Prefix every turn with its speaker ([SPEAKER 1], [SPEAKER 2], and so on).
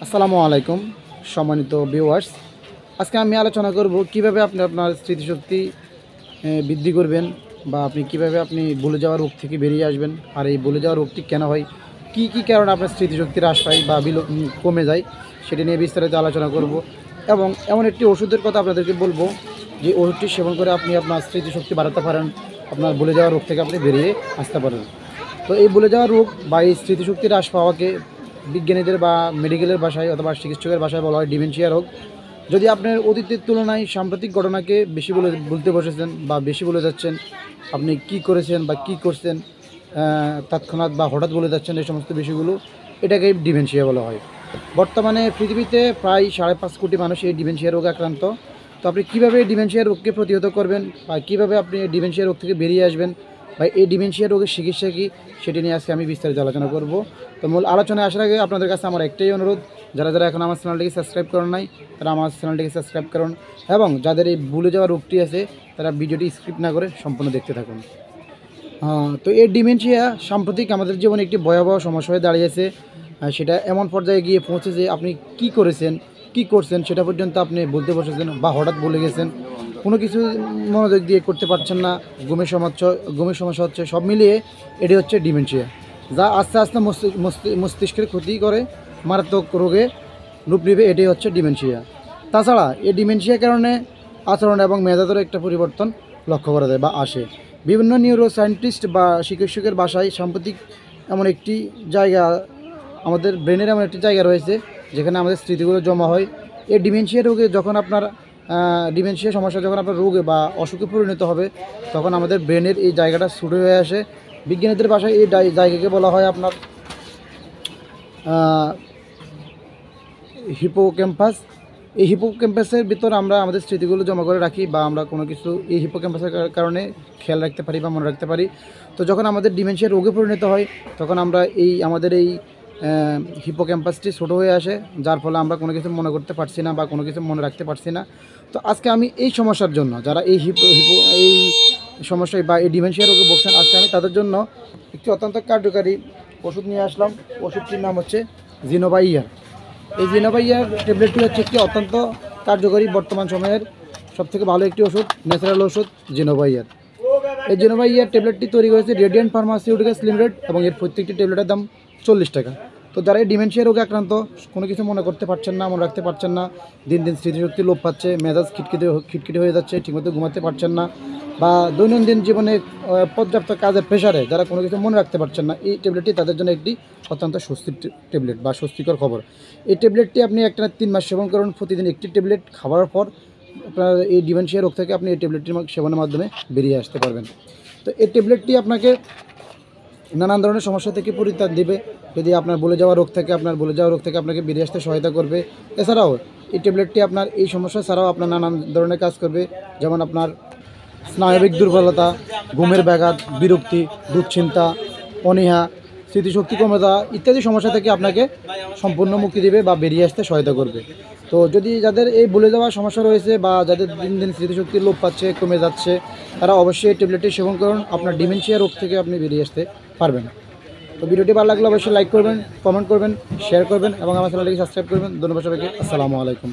[SPEAKER 1] আসসালামু আলাইকুম সম্মানিত ভিউয়ার্স। আজকে আমি আলোচনা করব কিভাবে আপনি আপনার স্মৃতিশক্তি বৃদ্ধি করবেন বা আপনি কিভাবে আপনি ভুলে যাওয়া রোগ থেকে বেরিয়ে আসবেন। আর এই ভুলে যাওয়া রোগটি কেন হয়, কি কারণে আপনার স্মৃতিশক্তি হ্রাস পায় বা কমে যায়, সেটি নিয়ে বিস্তারিত আলোচনা করব। এবং এমন একটি ওষুধের কথা আপনাদেরকে বলবো যে ওষুধটি সেবন করে আপনি আপনার স্মৃতিশক্তি বাড়াতে পারেন, আপনার ভুলে যাওয়া রোগ থেকে আপনি বেরিয়ে আসতে পারেন। তো এই ভুলে যাওয়া রোগ বা এই স্মৃতিশক্তি হ্রাস পাওয়াকে বিজ্ঞানীদের বা মেডিকেলের ভাষায় অথবা চিকিৎসকের ভাষায় বলা হয় ডিমেনশিয়া রোগ। যদি আপনার অতীতের তুলনায় সাম্প্রতিক ঘটনাকে বেশি বলতে বসেছেন বা বেশি বলে যাচ্ছেন, আপনি কি করেছেন বা কি করছেন তৎক্ষণাৎ বা হঠাৎ বলে যাচ্ছেন, এই সমস্ত বিষয়গুলো এটাকে ডিমেনশিয়া বলা হয়। বর্তমানে পৃথিবীতে প্রায় 5.5 কোটি মানুষ এই ডিমেনশিয়া রোগে আক্রান্ত। তো আপনি কীভাবে ডিমেনশিয়া রোগকে প্রতিহত করবেন বা কীভাবে আপনি ডিমেনশিয়া রোগ থেকে বেরিয়ে আসবেন বা এই ডিমেনশিয়া রোগের চিকিৎসা কী, সেটি নিয়ে আজকে আমি বিস্তারিত আলোচনা করব। তো মূল আলোচনায় আসার আগে আপনাদের কাছে আমার একটাই অনুরোধ, যারা এখন আমার চ্যানেলটিকে সাবস্ক্রাইব করেন নাই তারা আমার চ্যানেলটিকে সাবস্ক্রাইব করুন, এবং যাদের এই ভুলে যাওয়া রোগটি আছে তারা ভিডিওটি স্কিপ না করে সম্পূর্ণ দেখতে থাকুন। তো এই ডিমেনশিয়া সাম্প্রতিক আমাদের জীবনে একটি ভয়াবহ সমস্যা হয়ে দাঁড়িয়েছে। সেটা এমন পর্যায়ে গিয়ে পৌঁছেছে আপনি কি করেছেন কি করছেন সেটা পর্যন্ত আপনি বলতে বসেছেন বা হঠাৎ বলে গেছেন, কোনো কিছু মনোযোগ দিয়ে করতে পারছেন না, ঘুমের সমস্যা হচ্ছে, সব মিলিয়ে এটি হচ্ছে ডিমেনশিয়া, যা আস্তে আস্তে মস্তিষ্কের ক্ষতি করে মারাত্মক রোগে রূপ নেবে। এটাই হচ্ছে ডিমেনশিয়া। তাছাড়া এই ডিমেনশিয়ার কারণে আচরণ এবং মেজাজের একটা পরিবর্তন লক্ষ্য করা যায় বা আসে। বিভিন্ন নিউরো সায়েন্টিস্ট বা চিকিৎসকের বাসায় সাম্প্রতিক এমন একটি জায়গা, আমাদের ব্রেনের এমন একটি জায়গা রয়েছে যেখানে আমাদের স্মৃতিগুলো জমা হয়। এই ডিমেনশিয়া রোগে যখন আপনার ডিমেনশিয়া সমস্যা যখন আপনার রোগে বা অসুখে পরিণত হবে, তখন আমাদের ব্রেনের এই জায়গাটা ছোটো হয়ে আসে। বিজ্ঞানীদের ভাষায় এই জায়গাকে বলা হয় আপনার হিপোক্যাম্পাস। এই হিপোক্যাম্পাসের ভিতর আমরা আমাদের স্মৃতিগুলো জমা করে রাখি বা আমরা কোনো কিছু এই হিপোক্যাম্পাসের কারণে খেয়াল রাখতে পারি বা মনে রাখতে পারি। তো যখন আমাদের ডিমেনশিয়া রোগে পরিণত হয়, তখন আমরা আমাদের এই হিপোক্যাম্পাসটি ছোটো হয়ে আসে, যার ফলে আমরা কোনো কিছু মনে করতে পারছি না বা কোনো কিছু মনে রাখতে পারছি না। তো আজকে আমি এই সমস্যার জন্য, যারা এই এই সমস্যায় বা এই ডিমেনশিয়া রোগে ভুগছেন, আজকে আমি তাদের জন্য একটি অত্যন্ত কার্যকারী ওষুধ নিয়ে আসলাম। ওষুধটির নাম হচ্ছে জিনোভাইয়ার। এই জিনোভাইয়ার ট্যাবলেটটি হচ্ছে একটি অত্যন্ত কার্যকরী, বর্তমান সময়ের সবথেকে ভালো একটি ওষুধ, ন্যাচারাল ওষুধ জিনোভাইয়ার। এই জিনোভাইয়ার ট্যাবলেটটি তৈরি করেছে রেডিয়েন্ট ফার্মাসিউটিক্যালস লিমিটেড, এবং এর প্রত্যেকটি ট্যাবলেটের দাম 40 টাকা। তো যারা এই ডিমেনশিয়া রোগে আক্রান্ত, কোনো কিছু মনে করতে পারছেন না, মনে রাখতে পারছেন না, দিন দিন স্মৃতিশক্তি লোপ পাচ্ছে, মেজাজ খিটখিটে হয়ে যাচ্ছে, ঠিকমতো ঘুমাতে পারছেন না, বা দৈনন্দিন জীবনে পর্যাপ্ত কাজের প্রেশারে যারা কোনো কিছু মনে রাখতে পারছেন না, এই ট্যাবলেটটি তাদের জন্য একটি অত্যন্ত স্বস্তির ট্যাবলেট বা স্বস্তিকর খবর। এই ট্যাবলেটটি আপনি একটা 3 মাস সেবন করুন। প্রতিদিন একটি ট্যাবলেট খাওয়ার পর আপনার এই ডিমেনশিয়া রোগ থেকে আপনি এই ট্যাবলেটটির সেবনের মাধ্যমে বেরিয়ে আসতে পারবেন। তো এই ট্যাবলেটটি আপনাকে নানান ধরনের সমস্যা থেকে পরিত্রাণ দেবে। যদি আপনার ভুলে যাওয়া রোগ থেকে আপনাকে বেরিয়ে আসতে সহায়তা করবে। এছাড়াও এই ট্যাবলেটটি আপনার এই সমস্যা ছাড়াও আপনার নানান ধরনের কাজ করবে, যেমন আপনার স্নায়বিক দুর্বলতা, ঘুমের ব্যাঘাত, বিরক্তি, দুশ্চিন্তা, অনীহা, স্মৃতিশক্তি কমে যাওয়া ইত্যাদি সমস্যা থেকে আপনাকে সম্পূর্ণ মুক্তি দেবে বা বেরিয়ে আসতে সহায়তা করবে। তো যদি যাদের এই ভুলে যাওয়ার সমস্যা রয়েছে বা যাদের দিন দিন স্মৃতিশক্তি লোপ পাচ্ছে, কমে যাচ্ছে, তারা অবশ্যই এই ট্যাবলেটটি সেবন করুন। আপনার ডিমেনশিয়া রোগ থেকে আপনি বেরিয়ে আসতে পারবেন। তো ভিডিওটি ভালো লাগলে অবশ্যই লাইক করবেন, কমেন্ট করবেন, শেয়ার করবেন এবং আমার চ্যানেলটিকে সাবস্ক্রাইব করবেন। ধন্যবাদ সবাইকে। আসসালামু আলাইকুম।